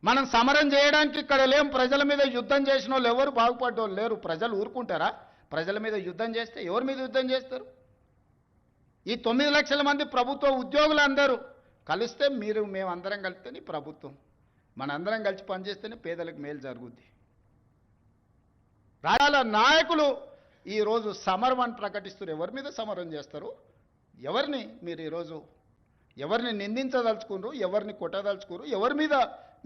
మనం సమరం చేయడానికి ఇక్కడ లేం. ప్రజల మీద యుద్ధం చేసిన వాళ్ళు ఎవరు బాగుపడ్డోళ్ళు లేరు. ప్రజలు ఊరుకుంటారా? ప్రజల మీద యుద్ధం చేస్తే ఎవరి మీద యుద్ధం చేస్తారు? ఈ 9 లక్షల మంది ప్రభుత్వ ఉద్యోగులందరూ కలిస్తే మేమందరం కలిస్తేనే ప్రభుత్వం, మనందరం కలిసి పనిచేస్తేనే పేదలకు మేలు జరుగుద్ది. రాజాల నాయకులు ఈరోజు సమరం అని ప్రకటిస్తారు. ఎవరి మీద సమరం చేస్తారు? ఎవరిని మీరు ఈరోజు ఎవరిని నిందించదలుచుకున్నారు? ఎవరిని కొట్టదలుచుకున్నారు? ఎవరి మీద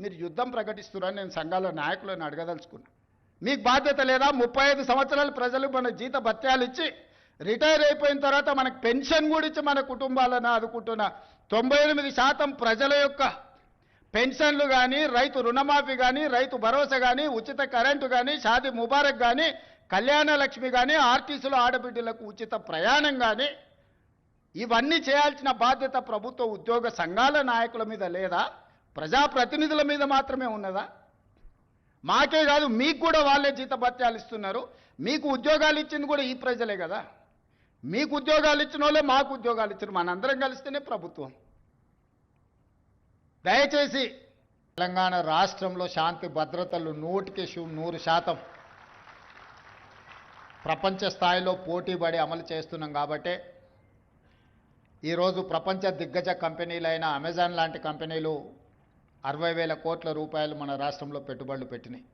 మీరు యుద్ధం ప్రకటిస్తున్నారని నేను సంఘాల నాయకులను అడగదలుచుకున్నా. మీకు బాధ్యత లేదా? 35 సంవత్సరాలు ప్రజలు మన జీత భత్యాలు ఇచ్చి రిటైర్ అయిపోయిన తర్వాత మనకు పెన్షన్ కూడా ఇచ్చి మన కుటుంబాలను ఆదుకుంటున్న 98% ప్రజల యొక్క పెన్షన్లు కానీ, రైతు రుణమాఫీ కానీ, రైతు భరోసా కానీ, ఉచిత కరెంటు కానీ, షాదీ ముబారక్ కానీ, కళ్యాణ లక్ష్మి కానీ, ఆర్టీసీలో ఆడబిడ్డలకు ఉచిత ప్రయాణం కానీ, ఇవన్నీ చేయాల్సిన బాధ్యత ప్రభుత్వ ఉద్యోగ సంఘాల నాయకుల మీద లేదా? ప్రజాప్రతినిధుల మీద మాత్రమే ఉన్నదా? మాకే కాదు, మీకు కూడా వాళ్ళే జీతభత్యాలు ఇస్తున్నారు. మీకు ఉద్యోగాలు ఇచ్చింది కూడా ఈ ప్రజలే కదా. మీకు ఉద్యోగాలు ఇచ్చిన వాళ్ళే మాకు ఉద్యోగాలు ఇచ్చారు. మనందరం కలిస్తేనే ప్రభుత్వం. దయచేసి తెలంగాణ రాష్ట్రంలో శాంతి భద్రతలు 100% ప్రపంచ స్థాయిలో పోటీపడి అమలు చేస్తున్నాం. కాబట్టే ఈరోజు ప్రపంచ దిగ్గజ కంపెనీలైన అమెజాన్ లాంటి కంపెనీలు 60,000 కోట్ల రూపాయలు మన రాష్ట్రంలో పెట్టుబడులు పెట్టినాయి.